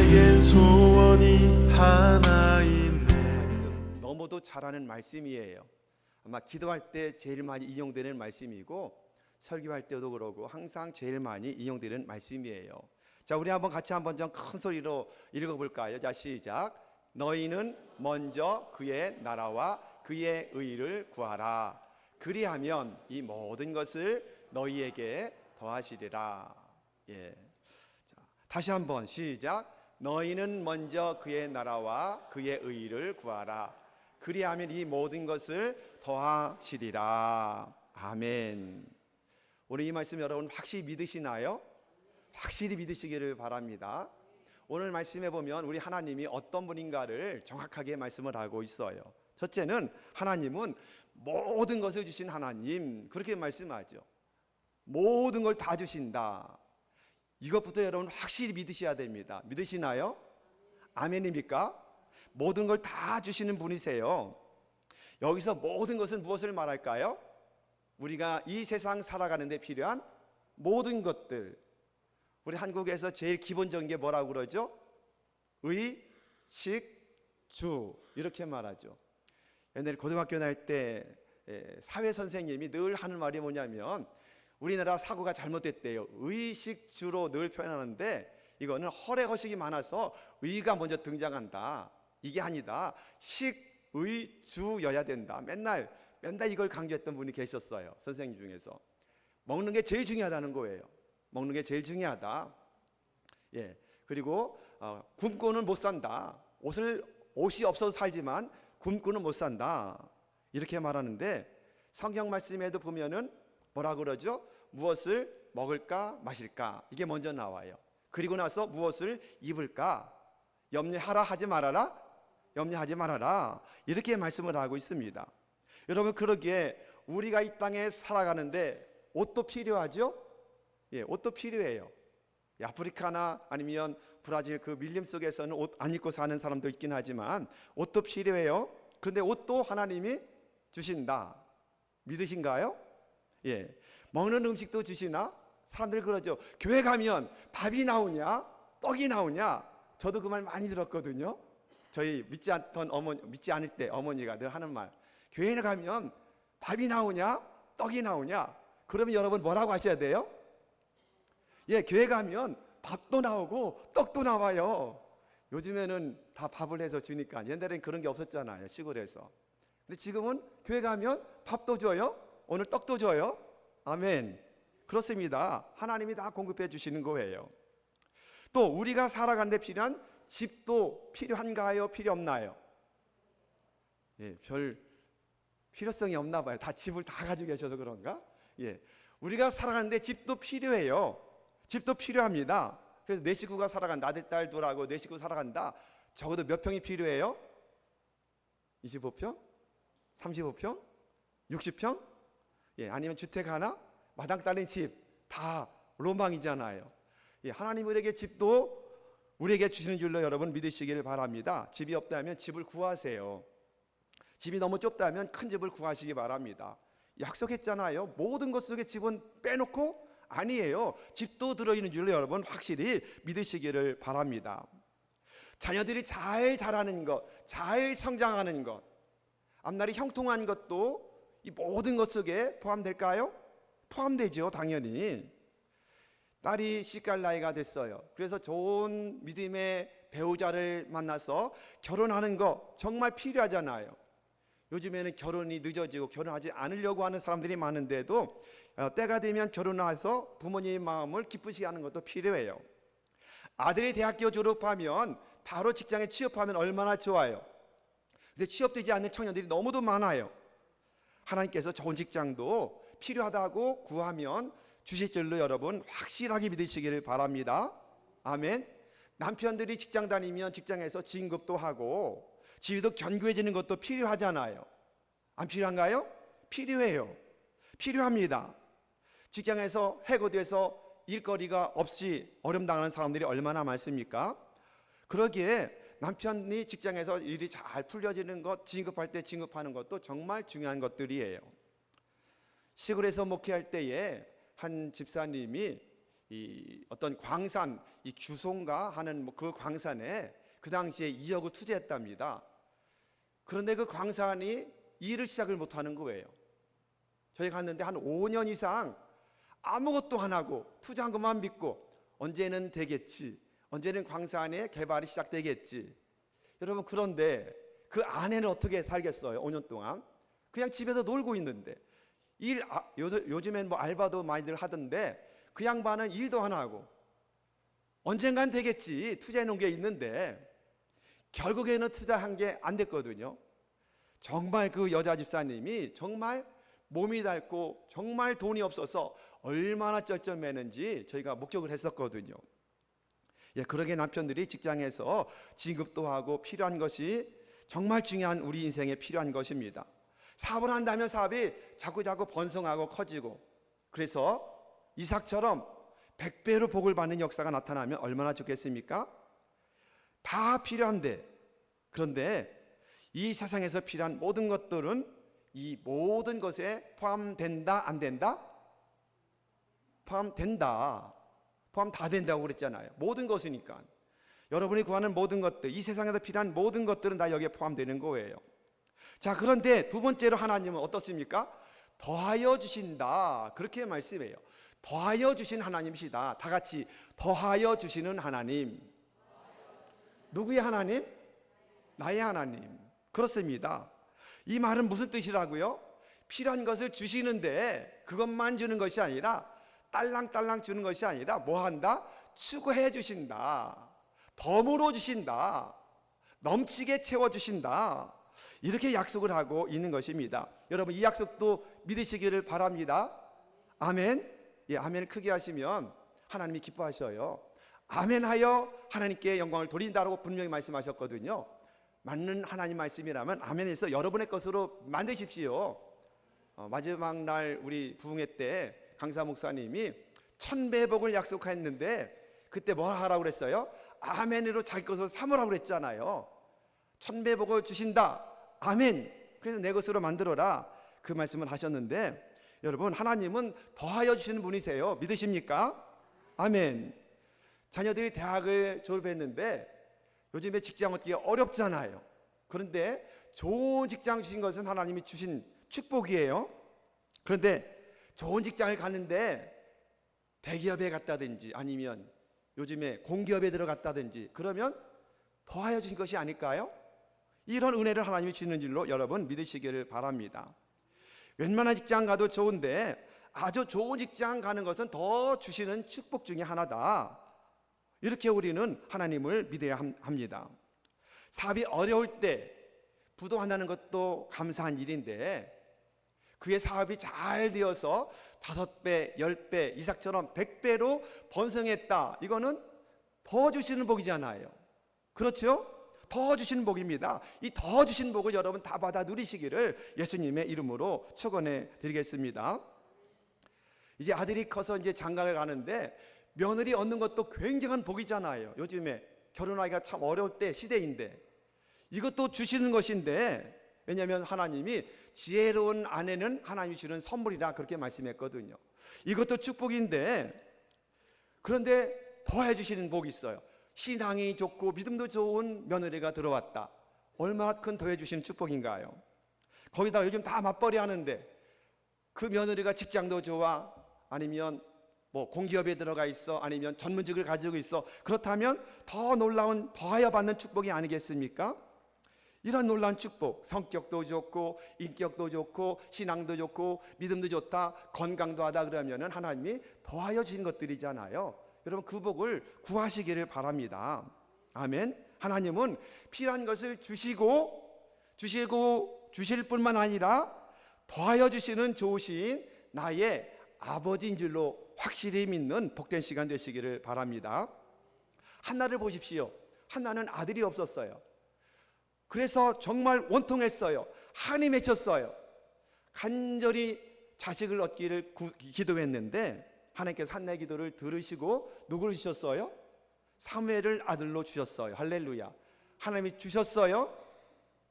내겐 소원이 하나 있네. 너무도 잘하는 말씀이에요. 아마 기도할 때 제일 많이 인용되는 말씀이고 설교할 때도 그러고 항상 제일 많이 인용되는 말씀이에요. 자, 우리 같이 한번 좀 큰 소리로 읽어볼까요? 자, 시작. 너희는 먼저 그의 나라와 그의 의를 구하라. 그리하면 이 모든 것을 너희에게 더하시리라. 예. 자, 다시 한번 시작. 너희는 먼저 그의 나라와 그의 의를 구하라. 그리하면 이 모든 것을 더하시리라. 아멘. 오늘 이 말씀 여러분 확실히 믿으시나요? 확실히 믿으시기를 바랍니다. 오늘 말씀에 보면 우리 하나님이 어떤 분인가를 정확하게 말씀을 하고 있어요. 첫째는 하나님은 모든 것을 주신 하나님, 그렇게 말씀하죠. 모든 걸 다 주신다. 이것부터 여러분 확실히 믿으셔야 됩니다. 믿으시나요? 아멘입니까? 모든 걸 다 주시는 분이세요. 여기서 모든 것은 무엇을 말할까요? 우리가 이 세상 살아가는 데 필요한 모든 것들. 우리 한국에서 제일 기본적인 게 뭐라고 그러죠? 의, 식, 주, 이렇게 말하죠. 옛날에 고등학교 다닐 때 사회 선생님이 늘 하는 말이 뭐냐면 우리나라 사고가 잘못됐대요. 의식주로 늘 표현하는데 이거는 허례허식이 많아서 의가 먼저 등장한다. 이게 아니다. 식의주여야 된다. 맨날 이걸 강조했던 분이 계셨어요. 선생님 중에서. 먹는 게 제일 중요하다는 거예요. 먹는 게 제일 중요하다. 예. 그리고 굶고는 못 산다. 옷이 없어서 살지만 굶고는 못 산다. 이렇게 말하는데 성경 말씀에도 보면은 뭐라 그러죠? 무엇을 먹을까 마실까 이게 먼저 나와요. 그리고 나서 무엇을 입을까 염려하라 하지 말아라 염려하지 말아라 이렇게 말씀을 하고 있습니다. 여러분 그러기에 우리가 이 땅에 살아가는데 옷도 필요하죠? 예, 옷도 필요해요. 아프리카나 아니면 브라질 그 밀림 속에서는 옷 안 입고 사는 사람도 있긴 하지만 옷도 필요해요. 그런데 옷도 하나님이 주신다. 믿으신가요? 예, 먹는 음식도 주시나? 사람들 그러죠. 교회 가면 밥이 나오냐? 떡이 나오냐? 저도 그 말 많이 들었거든요. 저희 믿지 않을 때 어머니가 늘 하는 말. 교회에 가면 밥이 나오냐? 떡이 나오냐? 그러면 여러분 뭐라고 하셔야 돼요? 예, 교회 가면 밥도 나오고 떡도 나와요. 요즘에는 다 밥을 해서 주니까. 옛날엔 그런 게 없었잖아요, 시골에서. 근데 지금은 교회 가면 밥도 줘요. 오늘 떡도 줘요. 아멘. 그렇습니다. 하나님이 다 공급해 주시는 거예요. 또 우리가 살아가는 데 필요한 집도 필요한가요? 필요 없나요? 예, 별 필요성이 없나 봐요. 다 집을 다 가지고 계셔서 그런가? 예, 우리가 살아가는데 집도 필요해요. 집도 필요합니다. 그래서 내 식구가 살아간다. 아들, 딸 둘하고 내 식구 살아간다. 적어도 몇 평이 필요해요? 25평? 35평? 60평? 예, 아니면 주택 하나? 마당 딸린 집. 다 로망이잖아요. 예, 하나님 우리에게 집도 우리에게 주시는 줄로 여러분 믿으시기를 바랍니다. 집이 없다면 집을 구하세요. 집이 너무 좁다면 큰 집을 구하시기 바랍니다. 약속했잖아요. 모든 것 속에 집은 빼놓고 아니에요. 집도 들어있는 줄로 여러분 확실히 믿으시기를 바랍니다. 자녀들이 잘 자라는 것, 잘 성장하는 것, 앞날이 형통한 것도 이 모든 것 속에 포함될까요? 포함되죠, 당연히. 딸이 시집갈 나이가 됐어요. 그래서 좋은 믿음의 배우자를 만나서 결혼하는 거 정말 필요하잖아요. 요즘에는 결혼이 늦어지고 결혼하지 않으려고 하는 사람들이 많은데도 때가 되면 결혼해서 부모님의 마음을 기쁘시게 하는 것도 필요해요. 아들이 대학교 졸업하면 바로 직장에 취업하면 얼마나 좋아요. 근데 취업되지 않는 청년들이 너무도 많아요. 하나님께서 좋은 직장도 필요하다고 구하면 주실 줄로 여러분 확실하게 믿으시기를 바랍니다. 아멘. 남편들이 직장 다니면 직장에서 진급도 하고 지위도 견고해지는 것도 필요하잖아요. 안 필요한가요? 필요해요. 필요합니다. 직장에서 해고돼서 일거리가 없이 어려움당하는 사람들이 얼마나 많습니까? 그러기에 남편이 직장에서 일이 잘 풀려지는 것, 진급할 때 진급하는 것도 정말 중요한 것들이에요. 시골에서 목회할 때에 한 집사님이 이 어떤 광산, 이 규송가 하는 그 광산에 그 당시에 2억을 투자했답니다. 그런데 그 광산이 일을 시작을 못하는 거예요. 저희 갔는데 한 5년 이상 아무것도 안 하고 투자한 것만 믿고 언제는 되겠지, 언제는 광산의 개발이 시작되겠지. 여러분, 그런데 그 아내는 어떻게 살겠어요? 5년 동안 그냥 집에서 놀고 있는데 요즘엔 뭐 알바도 많이들 하던데 그 양반은 일도 안 하고 언젠간 되겠지, 투자해 놓은 게 있는데 결국에는 투자한 게 안 됐거든요. 정말 그 여자 집사님이 정말 몸이 닳고 정말 돈이 없어서 얼마나 쩔쩔매는지 저희가 목격을 했었거든요. 예, 그러게 남편들이 직장에서 진급도 하고 필요한 것이 정말 중요한 우리 인생에 필요한 것입니다. 사업을 한다면 사업이 자꾸자꾸 번성하고 커지고, 그래서 이삭처럼 100배로 복을 받는 역사가 나타나면 얼마나 좋겠습니까? 다 필요한데, 그런데 이 세상에서 필요한 모든 것들은 이 모든 것에 포함된다, 안 된다? 포함된다. 포함 다 된다고 그랬잖아요. 모든 것이니까. 여러분이 구하는 모든 것들, 이 세상에서 필요한 모든 것들은 다 여기에 포함되는 거예요. 자, 그런데 두 번째로 하나님은 어떻습니까? 더하여 주신다, 그렇게 말씀해요. 더하여 주신 하나님이시다. 다 같이 더하여 주시는 하나님. 누구의 하나님? 나의 하나님. 그렇습니다. 이 말은 무슨 뜻이라고요? 필요한 것을 주시는데 그것만 주는 것이 아니라, 딸랑딸랑 주는 것이 아니라 뭐 한다? 추구해 주신다. 덤으로 주신다. 넘치게 채워 주신다. 이렇게 약속을 하고 있는 것입니다. 여러분, 이 약속도 믿으시기를 바랍니다. 아멘. 예, 아멘을 크게 하시면 하나님이 기뻐하셔요. 아멘하여 하나님께 영광을 돌린다라고 분명히 말씀하셨거든요. 맞는 하나님 말씀이라면 아멘해서 여러분의 것으로 만드십시오. 마지막 날 우리 부흥회 때 강사 목사님이 1000배 복을 약속했는데 그때 뭐 하라고 그랬어요? 아멘으로 자기 것을 삼으라고 그랬잖아요. 1000배 복을 주신다. 아멘. 그래서 내 것으로 만들어라, 그 말씀을 하셨는데, 여러분, 하나님은 더하여 주시는 분이세요. 믿으십니까? 아멘. 자녀들이 대학을 졸업했는데 요즘에 직장 얻기가 어렵잖아요. 그런데 좋은 직장 주신 것은 하나님이 주신 축복이에요. 그런데 좋은 직장을 가는데 대기업에 갔다든지 아니면 요즘에 공기업에 들어갔다든지 그러면 더하여 주신 것이 아닐까요? 이런 은혜를 하나님이 주시는 줄로 여러분 믿으시기를 바랍니다. 웬만한 직장 가도 좋은데 아주 좋은 직장 가는 것은 더 주시는 축복 중에 하나다. 이렇게 우리는 하나님을 믿어야 합니다. 사업이 어려울 때 부도한다는 것도 감사한 일인데, 그의 사업이 잘 되어서 5배, 10배, 이삭처럼 100배로 번성했다. 이거는 더 주시는 복이잖아요. 그렇죠? 더 주시는 복입니다. 이 더 주신 복을 여러분 다 받아 누리시기를 예수님의 이름으로 축원해 드리겠습니다. 이제 아들이 커서 이제 장가를 가는데 며느리 얻는 것도 굉장한 복이잖아요. 요즘에 결혼하기가 참 어려울 때 시대인데 이것도 주시는 것인데, 왜냐하면 하나님이 지혜로운 아내는 하나님이 주는 선물이라 그렇게 말씀했거든요. 이것도 축복인데, 그런데 더해 주시는 복이 있어요. 신앙이 좋고 믿음도 좋은 며느리가 들어왔다. 얼마나 큰 더해 주시는 축복인가요? 거기다 요즘 다 맞벌이 하는데 그 며느리가 직장도 좋아, 아니면 뭐 공기업에 들어가 있어, 아니면 전문직을 가지고 있어. 그렇다면 더 놀라운 더하여 받는 축복이 아니겠습니까? 이런 놀라운 축복, 성격도 좋고 인격도 좋고 신앙도 좋고 믿음도 좋다, 건강도 하다, 그러면은 하나님이 더하여 주신 것들이잖아요. 여러분, 그 복을 구하시기를 바랍니다. 아멘. 하나님은 필요한 것을 주실 뿐만 아니라 더하여 주시는 좋으신 나의 아버지인 줄로 확실히 믿는 복된 시간 되시기를 바랍니다. 한나를 보십시오. 한나는 아들이 없었어요. 그래서 정말 원통했어요. 한이 맺혔어요. 간절히 자식을 얻기를 기도했는데 하나님께서 한나의 기도를 들으시고 누구를 주셨어요? 사무엘을 아들로 주셨어요. 할렐루야. 하나님이 주셨어요.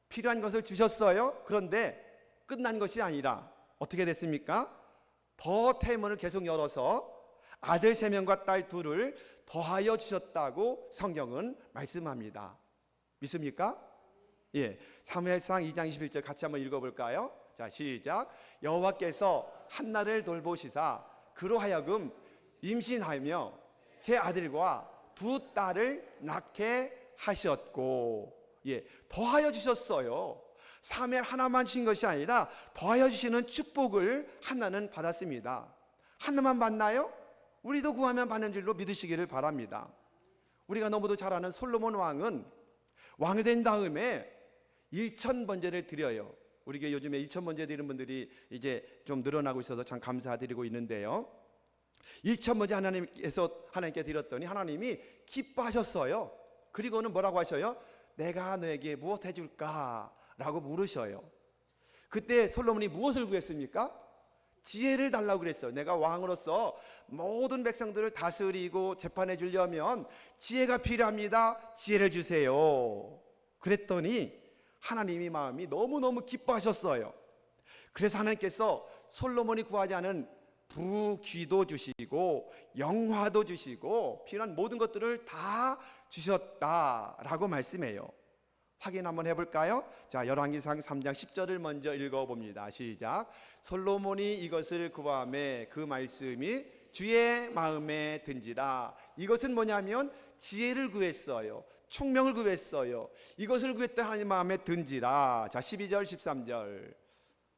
필요한 것을 주셨어요. 그런데 끝난 것이 아니라 어떻게 됐습니까? 더 태문을 계속 열어서 아들 3명과 딸 2을 더하여 주셨다고 성경은 말씀합니다. 믿습니까? 예, 사무엘상 2장 21절 같이 한번 읽어볼까요? 자, 시작. 여호와께서 한나를 돌보시사 그로 하여금 임신하며 세 아들과 2 딸을 낳게 하셨고, 예, 더하여 주셨어요. 사무엘 하나만 주신 것이 아니라 더하여 주시는 축복을 한나는 받았습니다. 한나만 받나요? 우리도 구하면 받는 줄로 믿으시기를 바랍니다. 우리가 너무도 잘 아는 솔로몬 왕은 왕이 된 다음에 1000번제를 드려요. 우리 교회 요즘에 1000번제 드리는 분들이 이제 좀 늘어나고 있어서 참 감사드리고 있는데요. 1000번제 하나님께 드렸더니 하나님이 기뻐하셨어요. 그리고는 뭐라고 하셔요? 내가 너에게 무엇 해줄까? 라고 물으셔요. 그때 솔로몬이 무엇을 구했습니까? 지혜를 달라고 그랬어요. 내가 왕으로서 모든 백성들을 다스리고 재판해 주려면 지혜가 필요합니다. 지혜를 주세요. 그랬더니 하나님이 마음이 너무너무 기뻐하셨어요. 그래서 하나님께서 솔로몬이 구하지 않은 부귀도 주시고 영화도 주시고 필요한 모든 것들을 다 주셨다라고 말씀해요. 확인 한번 해볼까요? 자, 열왕기상 3장 10절을 먼저 읽어봅니다. 시작. 솔로몬이 이것을 구하매 그 말씀이 주의 마음에 든지라. 이것은 뭐냐면 지혜를 구했어요. 총명을 구했어요. 이것을 구했던 하나님 마음에 든지라. 자, 12절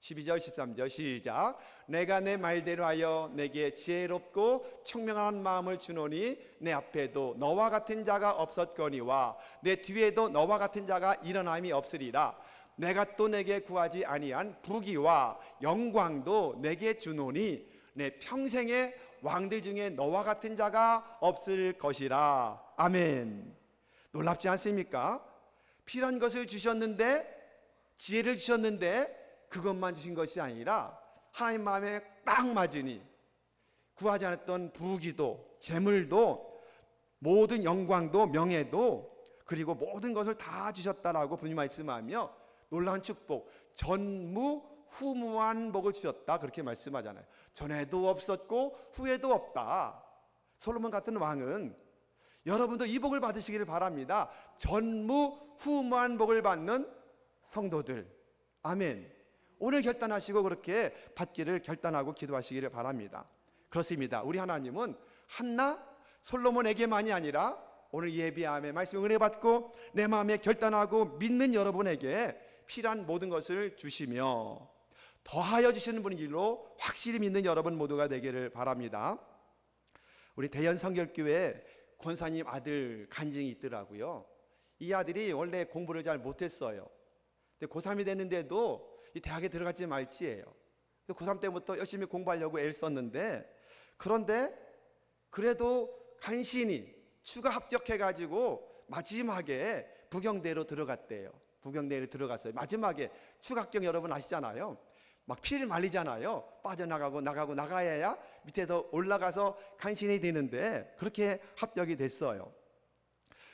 13절 시작. 내가 내 말대로 하여 내게 지혜롭고 총명한 마음을 주노니 내 앞에도 너와 같은 자가 없었거니와 내 뒤에도 너와 같은 자가 일어남이 없으리라. 내가 또 내게 구하지 아니한 부귀와 영광도 내게 주노니 내 평생에 왕들 중에 너와 같은 자가 없을 것이라. 아멘. 놀랍지 않습니까? 필요한 것을 주셨는데, 지혜를 주셨는데 그것만 주신 것이 아니라 하나님 마음에 딱 맞으니 구하지 않았던 부귀도 재물도 모든 영광도 명예도 그리고 모든 것을 다 주셨다라고 분명히 말씀하며 놀라운 축복, 전무후무한 복을 주셨다 그렇게 말씀하잖아요. 전에도 없었고 후에도 없다. 솔로몬 같은 왕은 여러분도 이 복을 받으시기를 바랍니다. 전무후무한 복을 받는 성도들. 아멘. 오늘 결단하시고 그렇게 받기를 결단하고 기도하시기를 바랍니다. 그렇습니다. 우리 하나님은 한나 솔로몬에게만이 아니라 오늘 예비함의 말씀 은혜 받고 내 마음에 결단하고 믿는 여러분에게 필요한 모든 것을 주시며 더하여 주시는 분인 줄로 확실히 믿는 여러분 모두가 되기를 바랍니다. 우리 대연 성결교회 권사님 아들 간증이 있더라고요. 이 아들이 원래 공부를 잘 못했어요. 근데 고3이 됐는데도 이 대학에 들어갔지 말지예요. 고3 때부터 열심히 공부하려고 애를 썼는데, 그런데 그래도 간신히 추가 합격해가지고 마지막에 부경대로 들어갔대요. 부경대로 들어갔어요. 마지막에 추가 합격 여러분 아시잖아요. 막 피를 말리잖아요. 빠져나가고 나가야 밑에서 올라가서 간신히 되는데 그렇게 합격이 됐어요.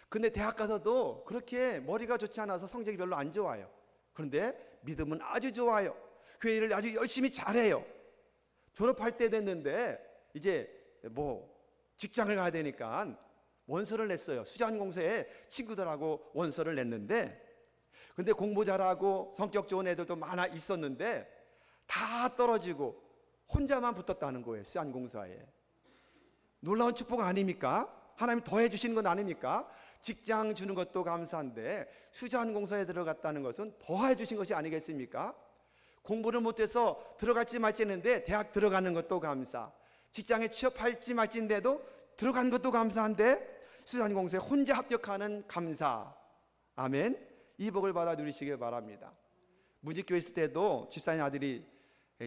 근데 대학 가서도 그렇게 머리가 좋지 않아서 성적이 별로 안 좋아요. 그런데 믿음은 아주 좋아요. 교회를 아주 열심히 잘해요. 졸업할 때 됐는데 이제 직장을 가야 되니까 원서를 냈어요. 수자원공사에 친구들하고 원서를 냈는데, 근데 공부 잘하고 성격 좋은 애들도 많아 있었는데 다 떨어지고 혼자만 붙었다는 거예요. 수자원공사에. 놀라운 축복 아닙니까? 하나님 더해 주시는 건 아닙니까? 직장 주는 것도 감사한데 수자원공사에 들어갔다는 것은 더해 주신 것이 아니겠습니까? 공부를 못해서 들어갈지 말지 했는데 대학 들어가는 것도 감사, 직장에 취업할지 말지인데도 들어간 것도 감사한데 수자원공사에 혼자 합격하는 감사. 아멘. 이 복을 받아 누리시길 바랍니다. 문직교회 있을 때도 집사님 아들이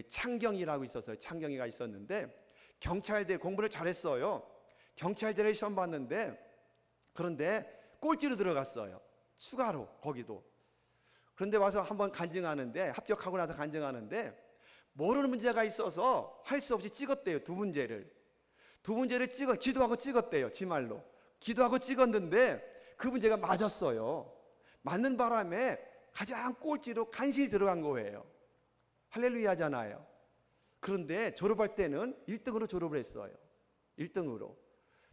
창경이라고 있었어요. 창경이가 있었는데 경찰대 공부를 잘했어요. 경찰대를 시험 봤는데, 그런데 꼴찌로 들어갔어요. 추가로 거기도. 그런데 와서 한번 간증하는데, 합격하고 나서 간증하는데 모르는 문제가 있어서 할 수 없이 찍었대요. 두 문제를 기도하고 찍었대요. 지 말로 기도하고 찍었는데 그 문제가 맞았어요. 맞는 바람에 가장 꼴찌로 간신히 들어간 거예요. 할렐루야잖아요. 그런데 졸업할 때는 1등으로 졸업을 했어요. 1등으로.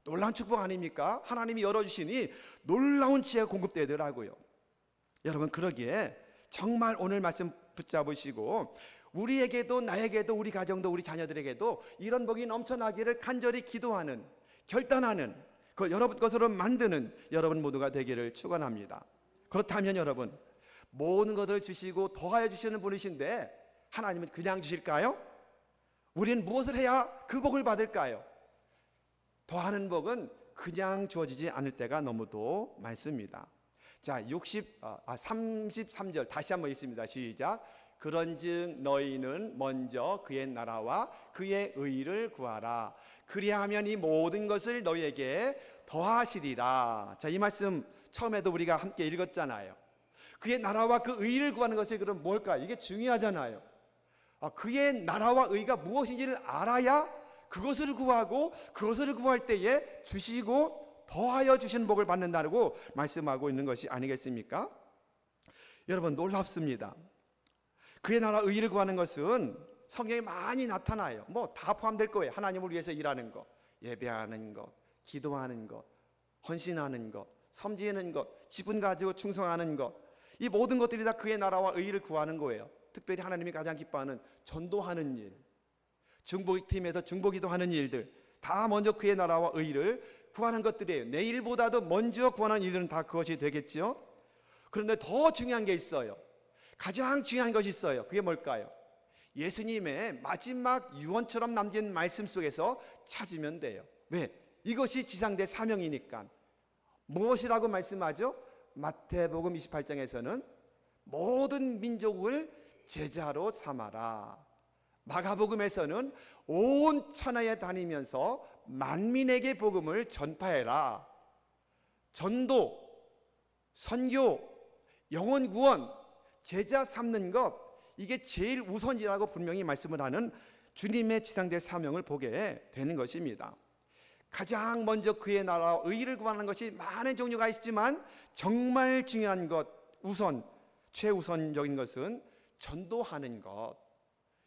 놀라운 축복 아닙니까? 하나님이 열어주시니 놀라운 지혜가 공급되더라고요. 여러분, 그러기에 정말 오늘 말씀 붙잡으시고 우리에게도, 나에게도, 우리 가정도, 우리 자녀들에게도 이런 복이 넘쳐나기를 간절히 기도하는, 결단하는, 그걸 여러분 것으로 만드는 여러분 모두가 되기를 축원합니다. 그렇다면 여러분, 모든 것을 주시고 더하여 주시는 분이신데 하나님은 그냥 주실까요? 우리는 무엇을 해야 그 복을 받을까요? 더하는 복은 그냥 주어지지 않을 때가 너무도 많습니다. 자, 33절 다시 한번 읽습니다. 시작. 그런즉 너희는 먼저 그의 나라와 그의 의를 구하라. 그리하면 이 모든 것을 너희에게 더하시리라. 자, 이 말씀 처음에도 우리가 함께 읽었잖아요. 그의 나라와 그 의를 구하는 것이 그럼 뭘까? 이게 중요하잖아요. 그의 나라와 의가 무엇인지를 알아야 그것을 구하고 그것을 구할 때에 주시고 더하여 주신 복을 받는다고 말씀하고 있는 것이 아니겠습니까? 여러분, 놀랍습니다. 그의 나라 의를 구하는 것은 성경에 많이 나타나요. 뭐 다 포함될 거예요. 하나님을 위해서 일하는 것, 예배하는 것, 기도하는 것, 헌신하는 것, 섬기는 것, 지분 가지고 충성하는 것, 이 모든 것들이 다 그의 나라와 의를 구하는 거예요. 특별히 하나님이 가장 기뻐하는 전도하는 일, 중보팀에서 중보기도 하는 일들, 다 먼저 그의 나라와 의를 구하는 것들이에요. 내 일보다도 먼저 구하는 일들은 다 그것이 되겠죠. 그런데 더 중요한 게 있어요. 가장 중요한 것이 있어요. 그게 뭘까요? 예수님의 마지막 유언처럼 남긴 말씀 속에서 찾으면 돼요. 왜? 이것이 지상대 사명이니까. 무엇이라고 말씀하죠? 마태복음 28장에서는 모든 민족을 제자로 삼아라. 마가복음에서는 온 천하에 다니면서 만민에게 복음을 전파해라. 전도, 선교, 영혼 구원, 제자 삼는 것, 이게 제일 우선이라고 분명히 말씀을 하는 주님의 지상대 사명을 보게 되는 것입니다. 가장 먼저 그의 나라와 의를 구하는 것이 많은 종류가 있지만 정말 중요한 것, 우선 최우선적인 것은 전도하는 것,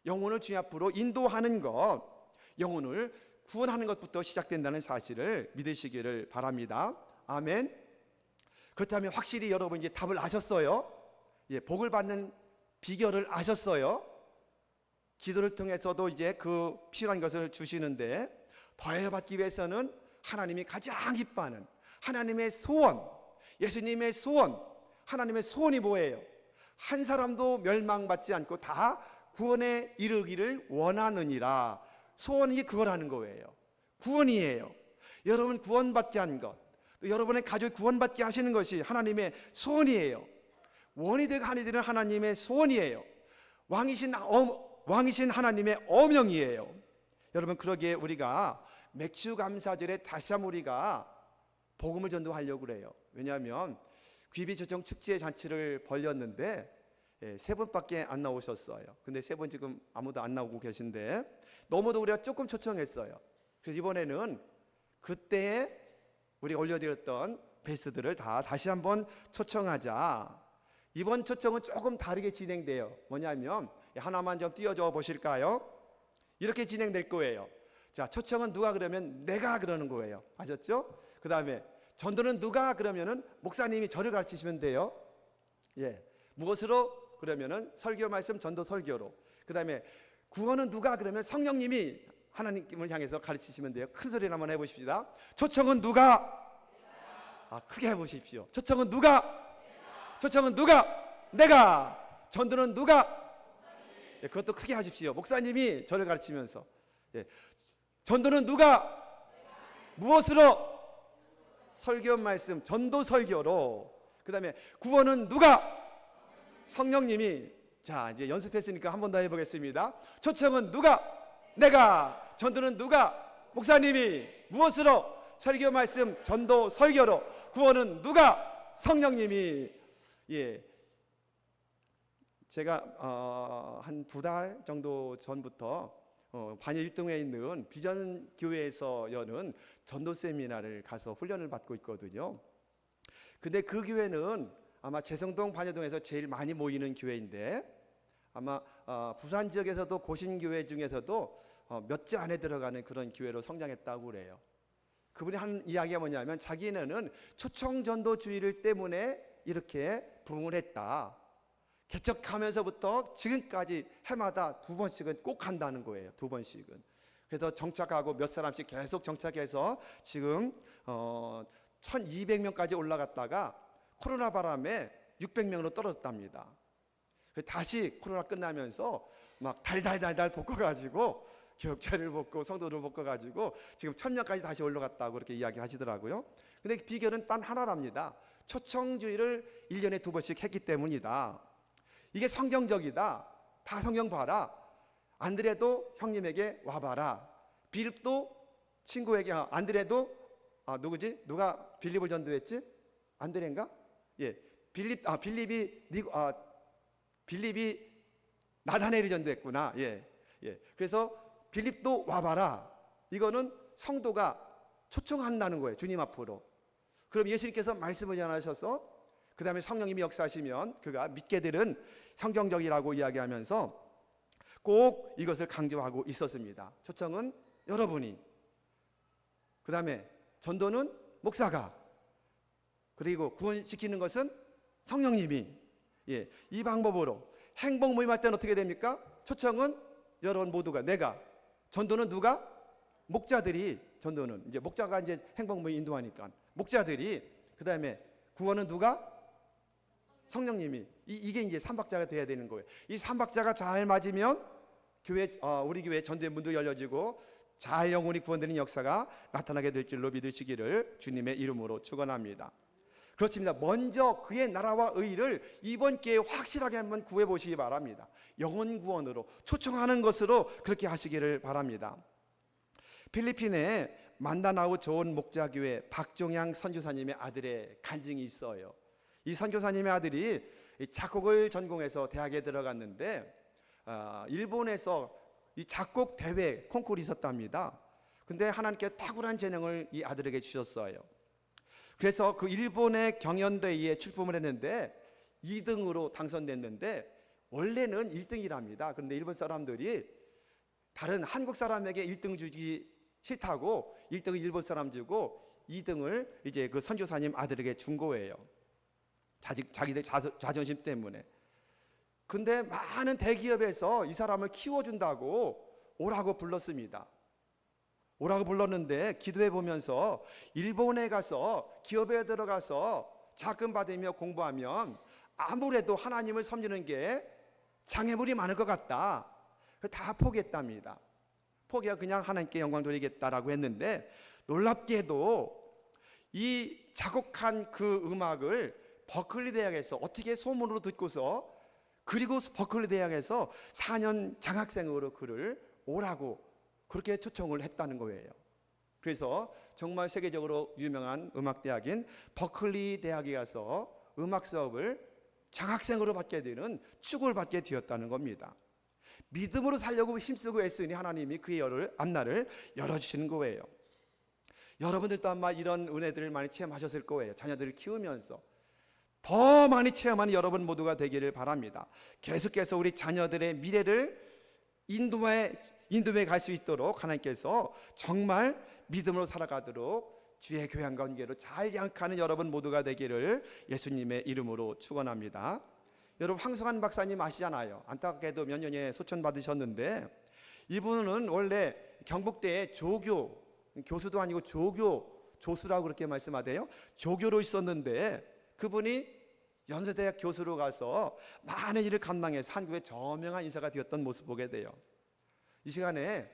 영혼을 주님 앞으로 인도하는 것, 영혼을 구원하는 것부터 시작된다는 사실을 믿으시기를 바랍니다. 아멘. 그렇다면 확실히 여러분 이제 답을 아셨어요? 예, 복을 받는 비결을 아셨어요? 기도를 통해서도 이제 그 필요한 것을 주시는데 더해 받기 위해서는 하나님이 가장 기뻐하는 하나님의 소원, 예수님의 소원, 하나님의 소원이 뭐예요? 한 사람도 멸망받지 않고 다 구원에 이르기를 원하느니라. 소원이 그거라는 거예요. 구원이에요. 여러분 구원받게 한 것, 또 여러분의 가족이 구원받게 하시는 것이 하나님의 소원이에요. 원이 되고 한이 되는 하나님의 소원이에요. 왕이신 하나님의 어명이에요. 여러분, 그러기에 우리가 맥주감사절에 다시 한번 우리가 복음을 전도하려고 그래요. 왜냐하면 귀비조정 축제 잔치를 벌였는데 세 분밖에 안 나오셨어요. 근데 세 분 지금 아무도 안 나오고 계신데 너무도 우리가 조금 초청했어요. 그래서 이번에는 그때 우리가 올려드렸던 베스트들을 다 다시 한번 초청하자. 이번 초청은 조금 다르게 진행돼요. 뭐냐면 하나만 좀 띄워줘 보실까요? 이렇게 진행될 거예요. 자, 초청은 누가 그러면 내가 그러는 거예요. 아셨죠? 그 다음에 전도는 누가 그러면은 목사님이 저를 가르치시면 돼요. 예, 무엇으로 그러면은 설교 말씀 전도 설교로. 그 다음에 구원은 누가 그러면 성령님이 하나님을 향해서 가르치시면 돼요. 큰 소리로 한번 해보십시다. 초청은 누가? 크게 해보십시오. 초청은 누가? 초청은 누가? 내가. 전도는 누가? 예, 그것도 크게 하십시오. 목사님이 저를 가르치면서. 예, 전도는 누가? 무엇으로? 설교 말씀, 전도 설교로. 그 다음에 구원은 누가? 성령님이. 자, 이제 연습했으니까 한 번 더 해보겠습니다. 초청은 누가? 내가. 전도는 누가? 목사님이. 무엇으로? 설교 말씀, 전도 설교로. 구원은 누가? 성령님이. 예, 제가 한 2달 정도 전부터 반야 1등회에 있는 비전 교회에서 여는 전도 세미나를 가서 훈련을 받고 있거든요. 근데 그 교회는 아마 재성동 반야동에서 제일 많이 모이는 교회인데 아마 부산 지역에서도 고신교회 중에서도 몇 주 안에 들어가는 그런 교회로 성장했다고 그래요. 그분이 한 이야기가 뭐냐면 자기네는 초청전도주의를 때문에 이렇게 부흥을 했다. 개척하면서부터 지금까지 해마다 2번씩은 꼭 한다는 거예요. 2번씩은. 그래서 정착하고 몇 사람씩 계속 정착해서 지금 1200명까지 올라갔다가 코로나 바람에 600명으로 떨어졌답니다. 다시 코로나 끝나면서 막 달달달달 볶아가지고 교육자를 볶고 성도를 볶아가지고 지금 1000명까지 다시 올라갔다고 그렇게 이야기하시더라고요. 근데 비결은 단 하나랍니다. 초청주의를 1년에 2번씩 했기 때문이다. 이게 성경적이다. 다 성경 봐라. 안드레도 형님에게 와봐라. 빌립도 친구에게 안드레도 누구지? 누가 빌립을 전도했지? 안드레인가? 예, 빌립이 나다나엘이 전도했구나. 예. 그래서 빌립도 와봐라. 이거는 성도가 초청한다는 거예요. 주님 앞으로. 그럼 예수님께서 말씀을 전하셔서 그 다음에 성령님이 역사하시면 그가 믿게 되는 성경적이라고 이야기하면서 꼭 이것을 강조하고 있었습니다. 초청은 여러분이, 그 다음에 전도는 목사가, 그리고 구원시키는 것은 성령님이. 예, 이 방법으로 행복 모임할 때는 어떻게 됩니까? 초청은 여러분 모두가, 내가, 전도는 누가? 목자들이. 전도는 이제 목자가 이제 행복 모임 인도하니까 목자들이. 그 다음에 구원은 누가? 성령님이. 이게 이제 삼박자가 돼야 되는 거예요. 이 삼박자가 잘 맞으면 우리 교회 전도의 문도 열려지고 잘 영혼이 구원되는 역사가 나타나게 될 줄로 믿으시기를 주님의 이름으로 축원합니다. 그렇습니다. 먼저 그의 나라와 의를 이번 기회에 확실하게 한번 구해 보시기 바랍니다. 영혼 구원으로 초청하는 것으로 그렇게 하시기를 바랍니다. 필리핀에 만다나우 좋은 목자교회 박종양 선교사님의 아들의 간증이 있어요. 이 선교사님의 아들이 작곡을 전공해서 대학에 들어갔는데 일본에서 이 작곡 대회 콩쿠르이 있었답니다. 근데 하나님께 탁월한 재능을 이 아들에게 주셨어요. 그래서 그 일본의 경연대회에 출품을 했는데 2등으로 당선됐는데 원래는 1등이랍니다. 그런데 일본 사람들이 다른 한국 사람에게 1등 주기 싫다고 1등을 일본 사람 주고 2등을 이제 그 선교사님 아들에게 준 거예요. 자기들 자존심 때문에. 근데 많은 대기업에서 이 사람을 키워준다고 오라고 불렀습니다. 오라고 불렀는데 기도해 보면서 일본에 가서 기업에 들어가서 자금 받으며 공부하면 아무래도 하나님을 섬기는 게 장애물이 많을 것 같다. 다 포기했답니다. 포기하고 그냥 하나님께 영광 돌리겠다라고 했는데 놀랍게도 이 작곡한 그 음악을 버클리 대학에서 어떻게 소문으로 듣고서 그리고 버클리 대학에서 4년 장학생으로 그를 오라고 그렇게 초청을 했다는 거예요. 그래서 정말 세계적으로 유명한 음악대학인 버클리 대학에 가서 음악 수업을 장학생으로 받게 되는 축을 받게 되었다는 겁니다. 믿음으로 살려고 힘쓰고 애쓰니 하나님이 그의 앞날을 열어주시는 거예요. 여러분들도 아마 이런 은혜들을 많이 체험하셨을 거예요. 자녀들을 키우면서 더 많이 체험하는 여러분 모두가 되기를 바랍니다. 계속해서 우리 자녀들의 미래를 인도에 갈 수 있도록 하나님께서 정말 믿음으로 살아가도록 주의 교양 관계로 잘 양육하는 여러분 모두가 되기를 예수님의 이름으로 축원합니다. 여러분 황성한 박사님 아시잖아요. 안타깝게도 몇 년에 소천 받으셨는데 이분은 원래 경북대의 조교 교수도 아니고 조수라고 그렇게 말씀하대요. 조교로 있었는데 그분이 연세대학 교수로 가서 많은 일을 감당해서 한국의 저명한 인사가 되었던 모습 보게 돼요. 이 시간에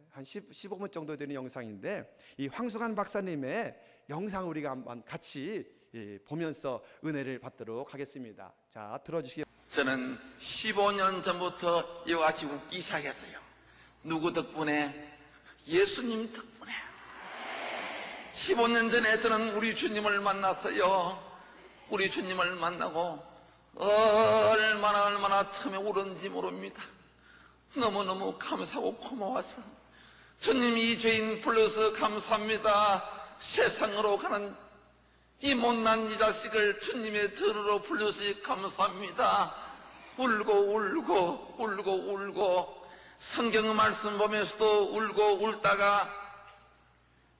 한 15분 정도 되는 영상인데 이 황수관 박사님의 영상 우리가 한번 같이 보면서 은혜를 받도록 하겠습니다. 자, 들어주시기. 저는 15년 전부터 이와 같이 웃기 시작했어요. 누구 덕분에? 예수님 덕분에. 15년 전에 저는 우리 주님을 만났어요. 우리 주님을 만나고 얼마나 참에 울었는지 모릅니다. 너무너무 감사하고 고마워서 주님이 죄인 불러서 감사합니다. 세상으로 가는 이 못난 이 자식을 주님의 저으로 불러서 감사합니다. 울고 성경 말씀 보면서도 울고 울다가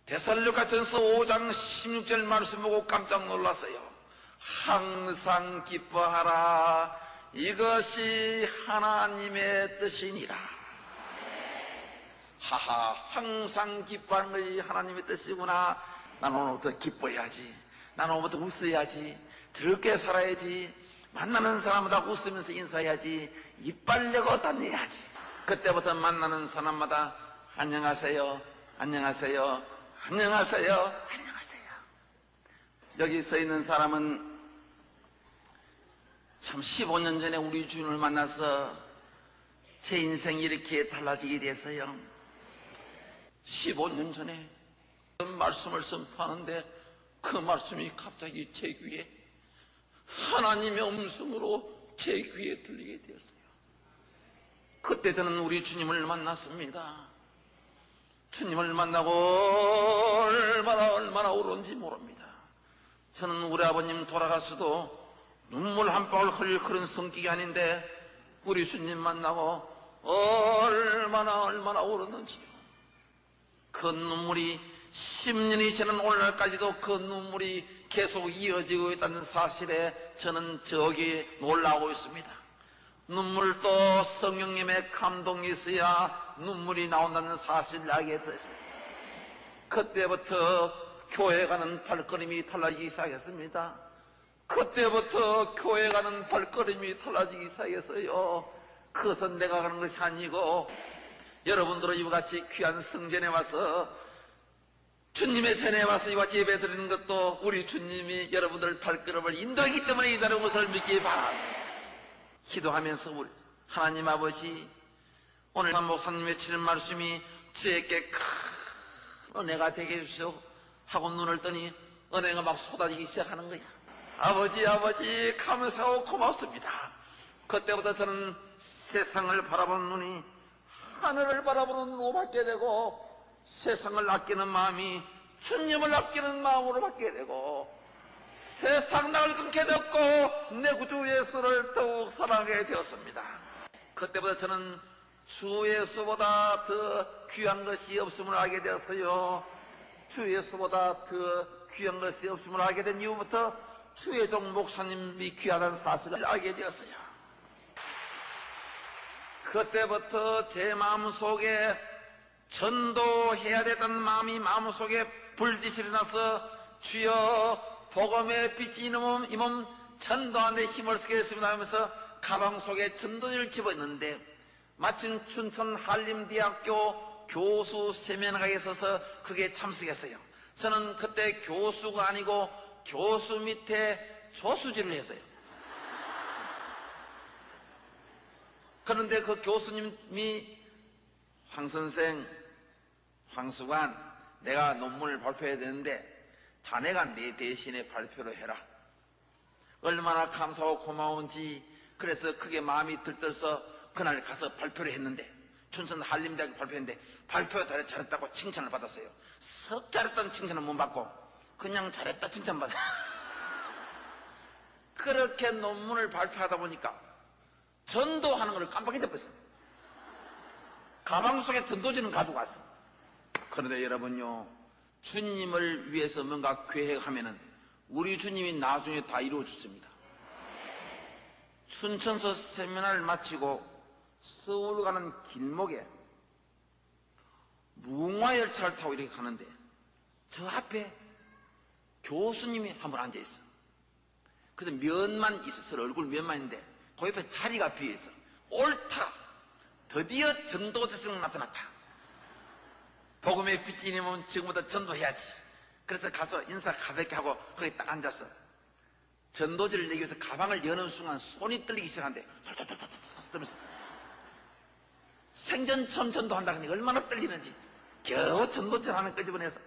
데살로니가전서 5장 16절 말씀 보고 깜짝 놀랐어요. 항상 기뻐하라. 이것이 하나님의 뜻이니라. 하하, 항상 기뻐하는 것이 하나님의 뜻이구나. 나는 오늘부터 기뻐해야지. 나는 오늘부터 웃어야지. 즐겁게 살아야지. 만나는 사람마다 웃으면서 인사해야지. 이빨 내고 다녀야지. 그때부터 만나는 사람마다 안녕하세요, 안녕하세요, 안녕하세요, 안녕하세요. 여기 서 있는 사람은 참 15년 전에 우리 주님을 만나서 제 인생이 이렇게 달라지게 됐어요. 15년 전에 말씀을 선포하는데 그 말씀이 갑자기 제 귀에 하나님의 음성으로 제 귀에 들리게 되었어요. 그때 저는 우리 주님을 만났습니다. 주님을 만나고 얼마나 울었는지 모릅니다. 저는 우리 아버님 돌아가서도 눈물 한 방울 흘릴 그런 성격이 아닌데 우리 주님 만나고 얼마나 울었는지요. 그 눈물이 10년이 지난 오늘날까지도 그 눈물이 계속 이어지고 있다는 사실에 저는 저기 놀라고 있습니다. 눈물도 성령님의 감동이 있어야 눈물이 나온다는 사실을 알게 됐습니다. 그때부터 교회 가는 발걸음이 달라지기 시작했습니다. 그때부터 교회 가는 발걸음이 달라지기 시작했어요. 그것은 내가 가는 것이 아니고 여러분들은 이와 같이 귀한 성전에 와서 주님의 전에 와서 이와 같이 예배 드리는 것도 우리 주님이 여러분들 발걸음을 인도하기 때문에 이 자리에 온 것을 믿기 바랍니다. 기도하면서 우리 하나님 아버지, 오늘 목사님의 치는 말씀이 저에게 큰 은혜가 되게 해주시오 하고 눈을 뜨니 은혜가 막 쏟아지기 시작하는 거야. 아버지 감사하고 고맙습니다. 그때부터 저는 세상을 바라보는 눈이 하늘을 바라보는 눈으로 받게 되고 세상을 아끼는 마음이 주님을 아끼는 마음으로 받게 되고 세상 나를 끊게 되었고 내 구주 예수를 더욱 사랑하게 되었습니다. 그때부터 저는 주 예수보다 더 귀한 것이 없음을 알게 되었어요. 주 예수보다 더 귀한 것이 없음을 알게 된 이후부터 주의 종 목사님이 귀하다는 사실을 알게 되었어요. 그때부터 제 마음속에 전도해야 되던 마음이 마음속에 불빛이 나서 주여 복음의 빛이 이 몸 전도하는 데 힘을 쓰겠습니다 하면서 가방 속에 전도지를 집어있는데 마침 춘천 한림대학교 교수 세미나가 있어서 그게 참석했어요. 저는 그때 교수가 아니고 교수 밑에 조수지를 했어요. 그런데 그 교수님이 황 선생, 황수관, 내가 논문을 발표해야 되는데 자네가 내 대신에 발표를 해라. 얼마나 감사하고 고마운지 그래서 크게 마음이 들떠서 그날 가서 발표를 했는데 춘천 한림대학교 발표했는데 발표 잘했다고 칭찬을 받았어요. 썩 잘했다는 칭찬은 못 받고 그냥 잘했다 칭찬받아요. 그렇게 논문을 발표하다 보니까 전도하는 걸 깜빡 잊어버렸어요. 가방 속에 전도지는 가지고 왔어. 그런데 여러분요, 주님을 위해서 뭔가 계획하면은 우리 주님이 나중에 다 이루어 주십니다. 춘천서 세미나를 마치고 서울 가는 길목에 무궁화열차를 타고 이렇게 가는데 저 앞에 교수님이 한 분 앉아 있어. 그래서 면만 있었어. 얼굴 면만 있는데 그 옆에 자리가 비어 있어. 옳다. 드디어 전도대성 나타났다. 복음의 빛이 있으면 지금부터 전도해야지. 그래서 가서 인사 가볍게 하고 거기 딱 앉았어. 전도지를 내기 위해서 가방을 여는 순간 손이 떨리기 시작하는데 떨면서 생전 처음 전도한다 그러니까 얼마나 떨리는지 겨우 전도지를 하나 끄집어내서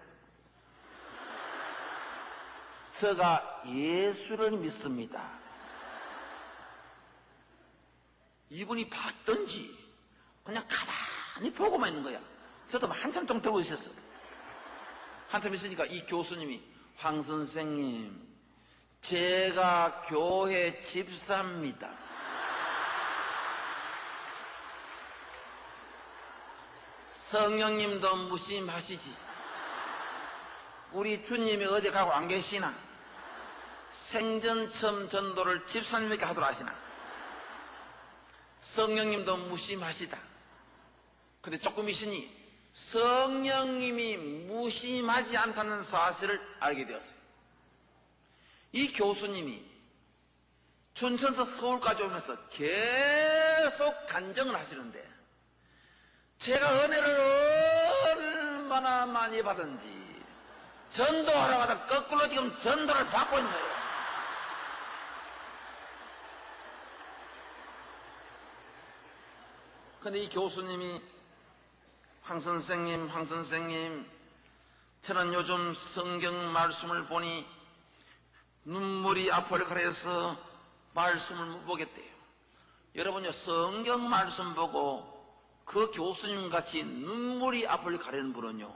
제가 예수를 믿습니다. 이분이 봤던지 그냥 가만히 보고만 있는 거야. 저도 한참 좀 들고 있었어. 한참 있으니까 이 교수님이 황 선생님 제가 교회 집사입니다. 성령님도 무심하시지. 우리 주님이 어디 가고 안 계시나? 생전 처음 전도를 집사님에게 하도록 하시나? 성령님도 무심하시다. 근데 조금 있으니 성령님이 무심하지 않다는 사실을 알게 되었어요. 이 교수님이 춘천에서 서울까지 오면서 계속 간증을 하시는데 제가 은혜를 얼마나 많이 받은지 전도하러 가다 거꾸로 지금 전도를 받고 있는 거예요. 근데 이 교수님이 황 선생님, 저는 요즘 성경 말씀을 보니 눈물이 앞을 가려서 말씀을 못 보겠대요. 여러분요, 성경 말씀 보고 그 교수님 같이 눈물이 앞을 가리는 분은요,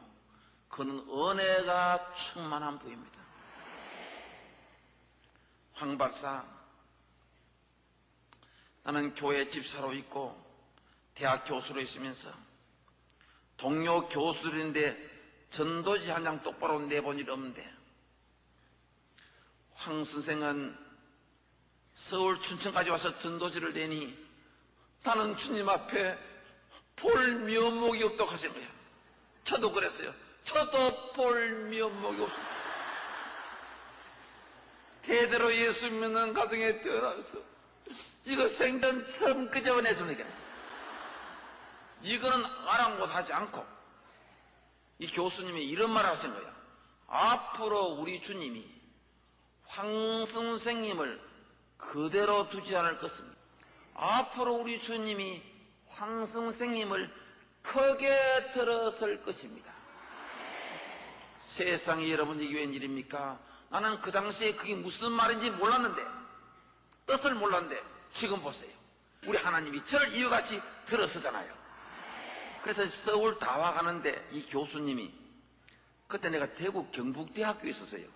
그는 은혜가 충만한 분입니다. 황 박사, 나는 교회 집사로 있고 대학 교수로 있으면서 동료 교수들인데 전도지 한 장 똑바로 내본 일 없는데 황 선생은 서울 춘천까지 와서 전도지를 내니 나는 주님 앞에 볼 면목이 없다고 하시는 거야. 저도 그랬어요. 저도 볼 면목이 없습니다. 대대로 예수 믿는 가정에 태어나서 이거 생전 처음 끄집어냈습니다. 이거는 아랑곳하지 않고 이 교수님이 이런 말을 하신 거야. 앞으로 우리 주님이 황 선생님을 그대로 두지 않을 것입니다. 앞으로 우리 주님이 황 선생님을 크게 들어설 것입니다. 세상에 여러분 이게 웬일입니까? 나는 그 당시에 그게 무슨 말인지 몰랐는데 뜻을 몰랐는데 지금 보세요. 우리 하나님이 저를 이와같이 들어서잖아요. 그래서 서울 다와 가는데 이 교수님이 그때 내가 대구 경북대학교에 있었어요.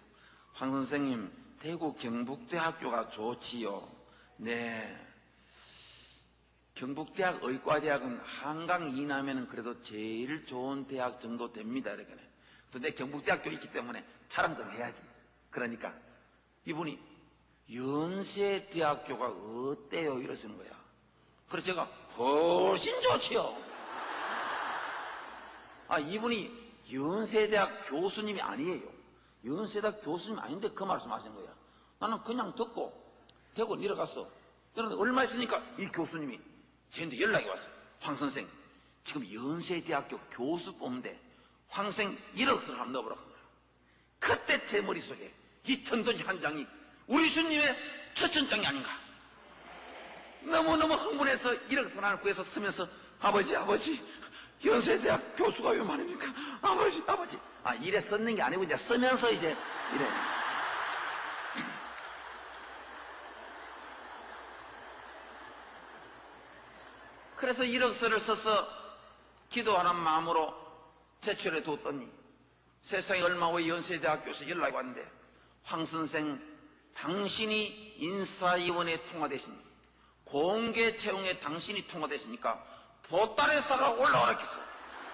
황 선생님, 대구 경북대학교가 좋지요. 네. 경북대학 의과대학은 한강 이남에는 그래도 제일 좋은 대학 정도 됩니다. 이렇게. 그래서 내 경북대학교 있기 때문에 자랑 좀 해야지. 그러니까 이분이 연세대학교가 어때요? 이러시는 거야. 그래서 제가 훨씬 좋지요. 이분이 연세대학 교수님이 아니에요. 연세대학 교수님 아닌데 그 말씀 하신 거야. 나는 그냥 듣고 대구 내려갔어. 그런데 얼마 있으니까 이 교수님이 저한테 연락이 왔어요. 황 선생, 지금 연세대학교 교수 뽑는데 황 선생 1억을 한번 넣어보라고 한 거야. 그때 제 머릿속에 이 전도지 한 장이 우리 주님의 첫천장이 아닌가. 너무너무 흥분해서 1억 선 하나 구해서 쓰면서 아버지 연세대학 교수가 왜 말입니까? 아버지 이래 썼는 게 아니고 이제 쓰면서 이제 이래. 그래서 1억서를 써서 기도하는 마음으로 제출해 뒀더니 세상에 얼마 후에 연세대학교에서 연락이 왔는데 황 선생, 당신이 인사위원회에 통과되시니 공개 채용에 당신이 통과되시니까 보따리 싸가 올라오라 했어.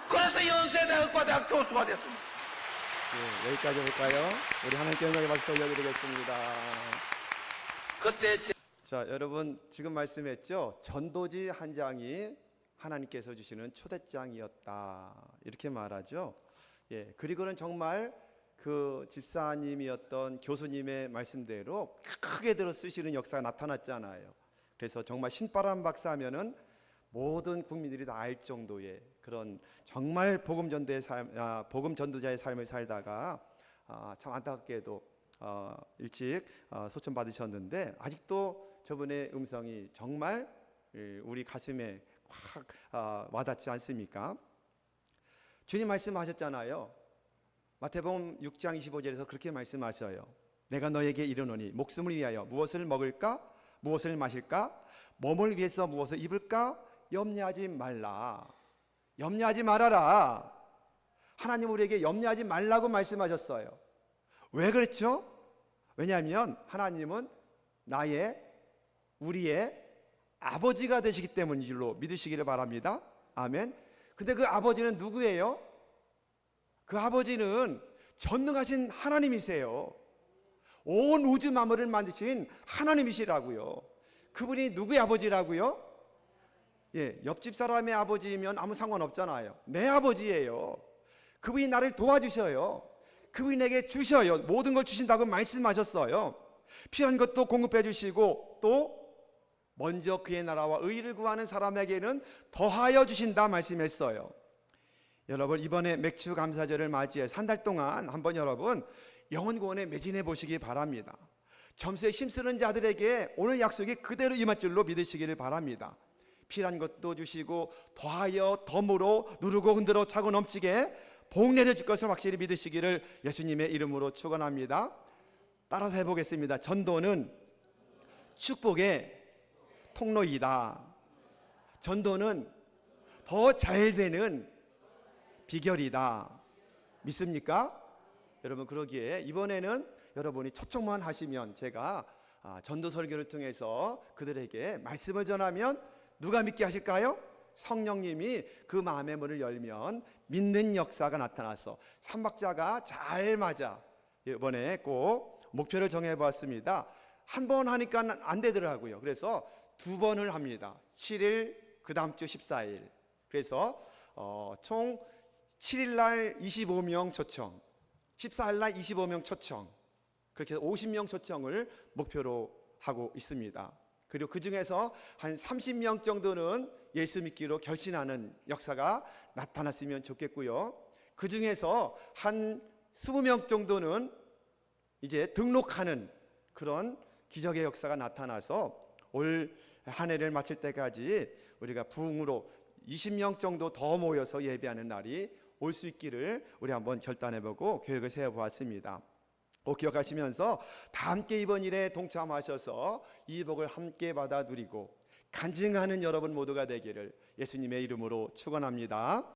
그래서 연세대학과대학 교수가 됐습니다. 네, 여기까지 볼까요? 우리 하나님께 영광의 박수 올려드리겠습니다. 그때 자, 여러분 지금 말씀했죠? 전도지 한 장이 하나님께서 주시는 초대장이었다. 이렇게 말하죠. 예, 그리고는 정말 그 집사님이었던 교수님의 말씀대로 크게 들어 쓰시는 역사가 나타났잖아요. 그래서 정말 신바람 박사면은 모든 국민들이 다 알 정도의 그런 정말 복음 전도자의 삶을 살다가 참 안타깝게도 일찍 소천 받으셨는데 아직도 저분의 음성이 정말 우리 가슴에 확 와닿지 않습니까? 주님 말씀하셨잖아요. 마태복음 6장 25절에서 그렇게 말씀하셔요. 내가 너에게 이르노니 목숨을 위하여 무엇을 먹을까? 무엇을 마실까? 몸을 위해서 무엇을 입을까? 염려하지 말라. 염려하지 말아라. 하나님 우리에게 염려하지 말라고 말씀하셨어요. 왜 그렇죠? 왜냐하면 하나님은 우리의 아버지가 되시기 때문인 줄로 믿으시기를 바랍니다. 아멘. 근데 그 아버지는 누구예요? 그 아버지는 전능하신 하나님이세요. 온 우주 만물을 만드신 하나님이시라고요. 그분이 누구의 아버지라고요? 예, 옆집 사람의 아버지면 아무 상관없잖아요. 내 아버지예요. 그분이 나를 도와주셔요. 그분이 내게 주셔요. 모든 걸 주신다고 말씀하셨어요. 필요한 것도 공급해 주시고 또 먼저 그의 나라와 의를 구하는 사람에게는 더하여 주신다 말씀했어요. 여러분, 이번에 맥주 감사절을 맞이해서 한 달 동안 한번 여러분 영혼구원에 매진해 보시기 바랍니다. 점수에 힘쓰는 자들에게 오늘 약속이 그대로 임할 줄로 믿으시기를 바랍니다. 필요한 것도 주시고 더하여 덤으로 누르고 흔들어 차고 넘치게 복 내려줄 것을 확실히 믿으시기를 예수님의 이름으로 축원합니다. 따라서 해보겠습니다. 전도는 축복의 통로이다. 전도는 더 잘 되는 비결이다. 믿습니까? 여러분, 그러기에 이번에는 여러분이 초청만 하시면 제가 전도 설교를 통해서 그들에게 말씀을 전하면 누가 믿게 하실까요? 성령님이 그 마음의 문을 열면 믿는 역사가 나타나서 삼박자가 잘 맞아. 이번에 꼭 목표를 정해보았습니다. 한 번 하니까 안 되더라고요. 그래서 2번을 합니다. 7일, 그 다음 주 14일. 그래서 총 7일 날 25명 초청, 14일 날 25명 초청, 그렇게 해서 50명 초청을 목표로 하고 있습니다. 그리고 그 중에서 한 30명 정도는 예수 믿기로 결신하는 역사가 나타났으면 좋겠고요. 그 중에서 한 20명 정도는 이제 등록하는 그런 기적의 역사가 나타나서 올 한 해를 마칠 때까지 우리가 부흥으로 20명 정도 더 모여서 예배하는 날이 올 수 있기를 우리 한번 결단해보고 계획을 세워보았습니다. 꼭 기억하시면서 다 함께 이번 일에 동참하셔서 이 복을 함께 받아 누리고 간증하는 여러분 모두가 되기를 예수님의 이름으로 축원합니다.